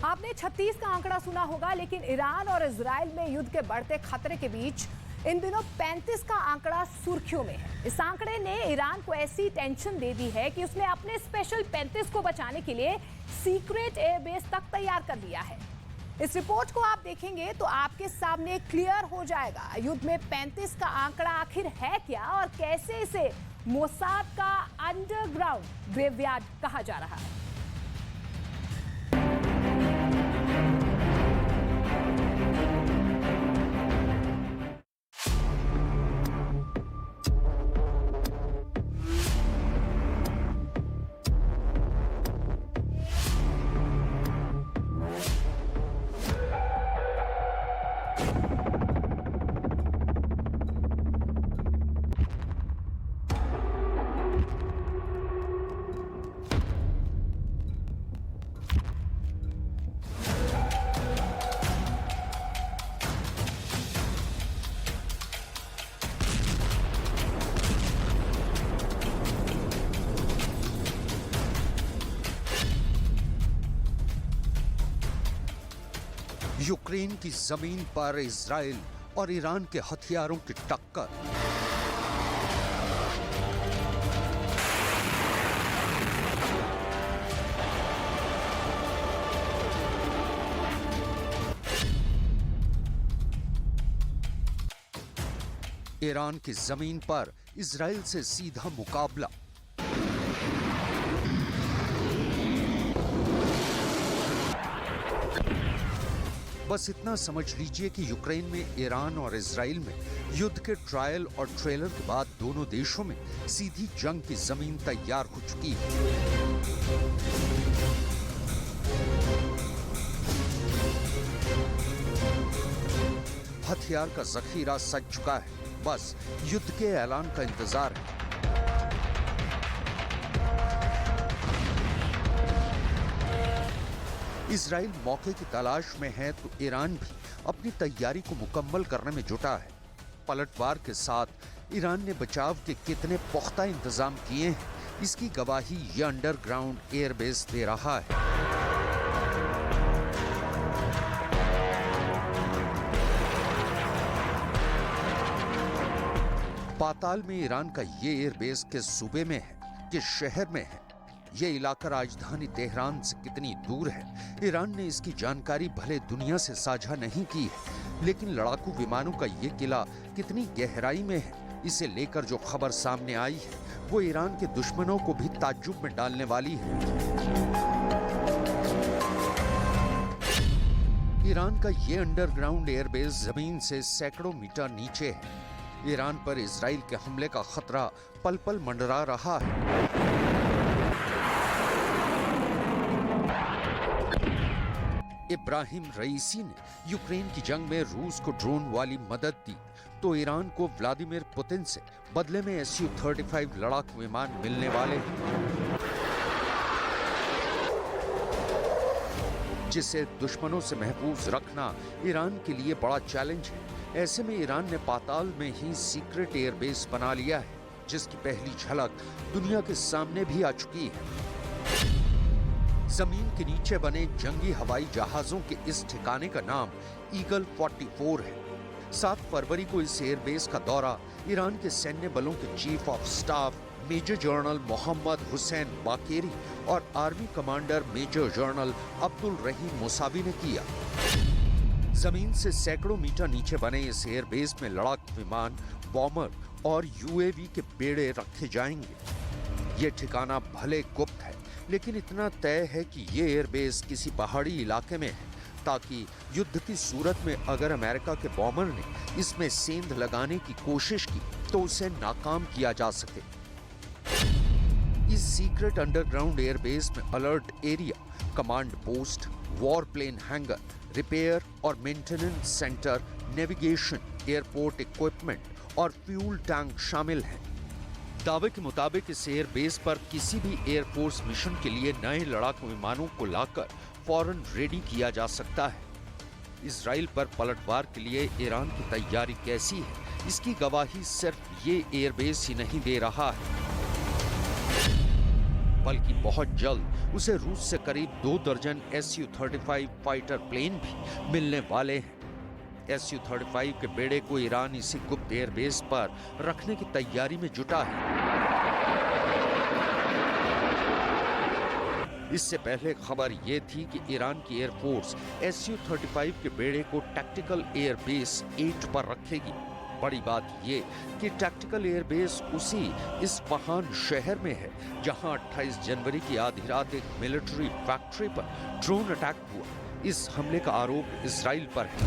आपने 36 का आंकड़ा सुना होगा, लेकिन ईरान और इजराइल में युद्ध के बढ़ते खतरे के बीच इन दिनों 35 का आंकड़ा सुर्खियों में है। इस आंकड़े ने ईरान को ऐसी टेंशन दे दी है कि उसने अपने स्पेशल 35 को बचाने के लिए सीक्रेट एयरबेस तक तैयार कर लिया है। इस रिपोर्ट को आप देखेंगे तो आपके सामने क्लियर हो जाएगा युद्ध में 35 का आंकड़ा आखिर है क्या और कैसे इसे मोसाद का अंडरग्राउंड ग्रेवयार्ड कहा जा रहा है। यूक्रेन की जमीन पर इजराइल और ईरान के हथियारों की टक्कर। ईरान की जमीन पर इजराइल से सीधा मुकाबला। बस इतना समझ लीजिए कि यूक्रेन में ईरान और इजराइल में युद्ध के ट्रायल और ट्रेलर के बाद दोनों देशों में सीधी जंग की जमीन तैयार हो चुकी है। हथियार का जखीरा सज चुका है, बस युद्ध के ऐलान का इंतजार है। इजराइल मौके की तलाश में है तो ईरान भी अपनी तैयारी को मुकम्मल करने में जुटा है। पलटवार के साथ ईरान ने बचाव के कितने पुख्ता इंतजाम किए हैं, इसकी गवाही ये अंडरग्राउंड एयरबेस दे रहा है। पाताल में ईरान का ये एयरबेस किस सूबे में है, किस शहर में है, ये इलाका राजधानी तेहरान से कितनी दूर है, ईरान ने इसकी जानकारी भले दुनिया से साझा नहीं की है, लेकिन लड़ाकू विमानों का ये किला कितनी गहराई में है, इसे लेकर जो खबर सामने आई है वो ईरान के दुश्मनों को भी ताज्जुब में डालने वाली है। ईरान का ये अंडरग्राउंड एयरबेस जमीन से सैकड़ों मीटर नीचे है। ईरान पर इजराइल के हमले का खतरा पल पल मंडरा रहा है। इब्राहिम रईसी ने यूक्रेन की जंग में रूस को ड्रोन वाली मदद दी, तो ईरान को व्लादिमीर पुतिन से बदले में Su-35 लड़ाकू विमान मिलने वाले हैं, जिसे दुश्मनों से महफूज रखना ईरान के लिए बड़ा चैलेंज है। ऐसे में ईरान ने पाताल में ही सीक्रेट एयरबेस बना लिया है, जिसकी पहली झलक दुनिया के सामने भी आ चुकी है। जमीन के नीचे बने जंगी हवाई जहाजों के इस ठिकाने का नाम ईगल 44 है। 7 फरवरी को इस एयरबेस का दौरा ईरान के सैन्य बलों के chief of staff major general Mohammad Hussain Bagheri और army commander major general Abdul Rahim Mousavi ने किया। जमीन से सैकड़ों मीटर नीचे बने इस एयरबेस में लड़ाकू विमान, बॉम्बर और यूएवी के बेड़े रखे जाएंगे। ये ठिकाना भले गुप्त है, लेकिन इतना तय है कि ये एयरबेस किसी पहाड़ी इलाके में है, ताकि युद्ध की सूरत में अगर अमेरिका के बॉम्बर ने इसमें सेंध लगाने की कोशिश की तो उसे नाकाम किया जा सके। इस सीक्रेट अंडरग्राउंड एयरबेस में alert area, command post, war plane hangar, repair और maintenance centre, navigation, airport equipment और फ्यूल टैंक शामिल हैं। दावे के मुताबिक इस एयरबेस पर किसी भी एयरफोर्स मिशन के लिए नए लड़ाकू विमानों को लाकर फौरन रेडी किया जा सकता है। इजराइल पर पलटवार के लिए ईरान की तैयारी कैसी है, इसकी गवाही सिर्फ ये एयरबेस ही नहीं दे रहा है। बल्कि बहुत जल्द उसे रूस से करीब 2 दर्जन Su-35 फाइटर प्लेन भी मिलने वाले हैं। Su-35 के बेड़े को ईरान इसी गुप्त एयरबेस पर रखने की तैयारी में जुटा है। इससे पहले खबर यह थी कि ईरान की एयरफोर्स Su-35 के बेड़े को टैक्टिकल एयरबेस 8 पर रखेगी। बड़ी बात यह कि टैक्टिकल एयरबेस उसी इस्फहान शहर में है जहां 28 जनवरी की आधी रात एक मिलिट्री फैक्ट्री पर ड्रोन अटैक हुआ। इस हमले का आरोप इजराइल पर है।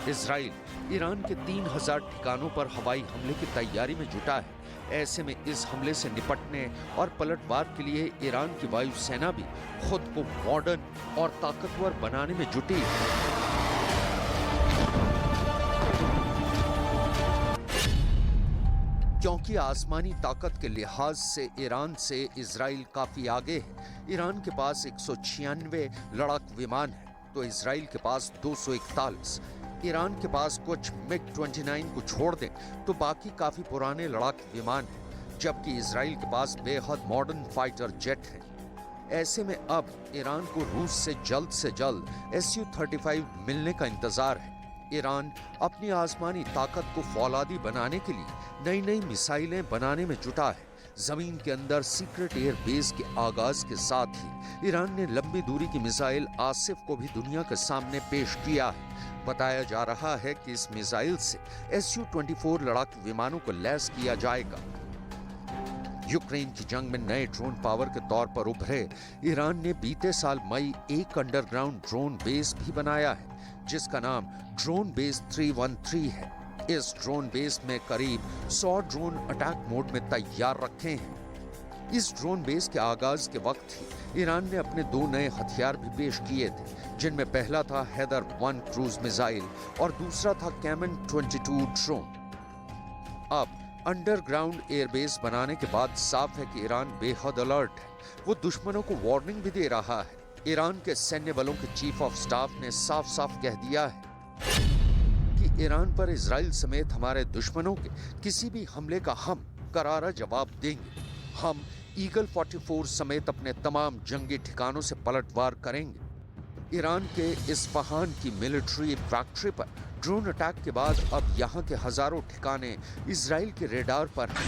इजराइल ईरान के 3000 ठिकानों पर हवाई हमले की तैयारी में जुटा है। ऐसे में इस हमले से निपटने और पलटवार के लिए ईरान की वायुसेना भी खुद को मॉडर्न और ताकतवर बनाने में जुटी है। क्योंकि आसमानी ताकत के लिहाज से ईरान से इजराइल काफी आगे है। ईरान के पास 196 लड़ाकू विमान है तो इजराइल के पास 241। ईरान के पास कुछ MiG-29 को छोड़ दें तो बाकी काफी पुराने लड़ाकू विमान हैं, जबकि इजराइल के पास बेहद मॉडर्न फाइटर जेट हैं। ऐसे में अब ईरान को रूस से जल्द Su-35 मिलने का इंतजार है। ईरान अपनी आसमानी ताकत को फौलादी बनाने के लिए नई मिसाइलें बनाने में जुटा है। जमीन के अंदर सीक्रेट एयर बेस के आगाज के साथ ही ईरान ने लंबी दूरी की मिसाइल आसिफ को भी दुनिया के सामने पेश किया है। बताया जा रहा है कि इस मिसाइल से Su-24 लड़ाकू विमानों को लैस किया जाएगा। यूक्रेन की जंग में नए ड्रोन पावर के तौर पर उभरे ईरान ने बीते साल मई एक अंडरग्राउंड ड्रोन बेस भी बनाया है, जिसका नाम ड्रोन बेस 313 है। इस ड्रोन बेस में करीब 100 ड्रोन अटैक मोड में तैयार रखे हैं। इस ड्रोन बेस के आगाज के वक्त ही ईरान ने अपने 2 नए हथियार भी पेश किए थे, जिनमें पहला था हैदर 1 क्रूज मिसाइल और दूसरा था कैमन 22 ड्रोन। अब अंडरग्राउंड एयरबेस बनाने के बाद साफ है कि ईरान बेहद अलर्ट है। वो दुश्मनों को वार्निंग भी दे रहा है। ईरान के सैन्य बलों के चीफ ऑफ स्टाफ ने साफ कह दिया है कि ईरान पर इजराइल समेत हमारे दुश्मनों के किसी भी हमले का हम करारा जवाब देंगे। हम ईगल 44 समेत अपने तमाम जंगी ठिकानों से पलटवार करेंगे। ईरान के इस्फहान की मिलिट्री फैक्ट्री पर ड्रोन अटैक के बाद अब यहाँ के हजारों ठिकाने इजराइल के रेडार पर हैं।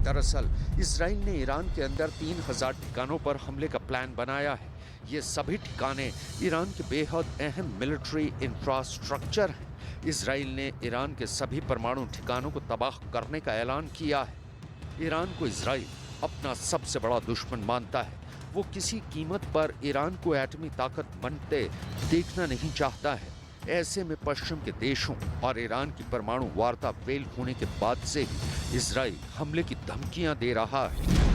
दरअसल इजराइल ने ईरान के अंदर 3000 ठिकानों पर हमले का प्लान बनाया है। ये सभी ठिकाने ईरान के बेहद अहम मिलिट्री इंफ्रास्ट्रक्चर हैं। इजराइल ने ईरान के सभी परमाणु ठिकानों को तबाह करने का ऐलान किया है। ईरान को इजराइल अपना सबसे बड़ा दुश्मन मानता है। वो किसी कीमत पर ईरान को एटमी ताकत बनते देखना नहीं चाहता है। ऐसे में पश्चिम के देशों और ईरान की परमाणु वार्ता फेल होने के बाद से ही इजराइल हमले की धमकियां दे रहा है।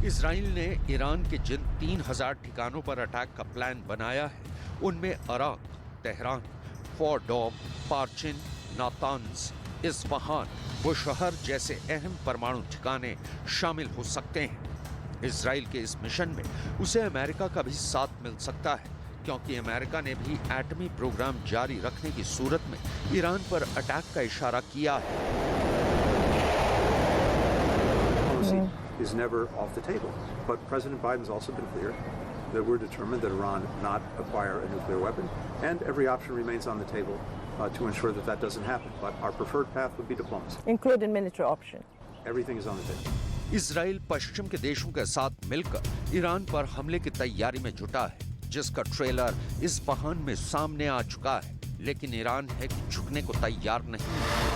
इजराइल ने ईरान के जिन 3000 ठिकानों पर अटैक का प्लान बनाया है, उनमें अराक, तेहरान, फोर्डोव, पार्चिन, नातान्ज, इस्फहान, बुशहर जैसे अहम परमाणु ठिकाने शामिल हो सकते हैं। इजराइल के इस मिशन में उसे अमेरिका का भी साथ मिल सकता है, क्योंकि अमेरिका ने भी एटमी प्रोग्राम जारी रखने की सूरत में ईरान पर अटैक का इशारा किया है। Is never off the table, but President Biden's also been clear that we're determined that Iran not acquire a nuclear weapon, and every option remains on the table to ensure that that doesn't happen. But our preferred path would be diplomacy, including military option. Everything is on the table. Israel पश्चिम के देशों के साथ मिलकर Iran पर हमले की तैयारी में जुटा है, जिसका ट्रेलर इस्फहान में सामने आ चुका है, लेकिन ईरान है कि झुकने को तैयार नहीं है।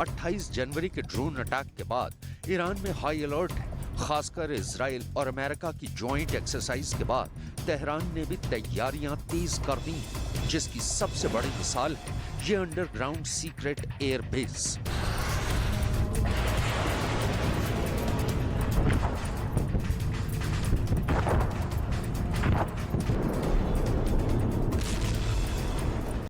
28 जनवरी के ड्रोन अटैक के बाद ईरान में हाई अलर्ट है। खासकर इजराइल और अमेरिका की जॉइंट एक्सरसाइज के बाद तेहरान ने भी तैयारियां तेज कर दी, जिसकी सबसे बड़ी मिसाल है ये अंडरग्राउंड सीक्रेट एयर बेस।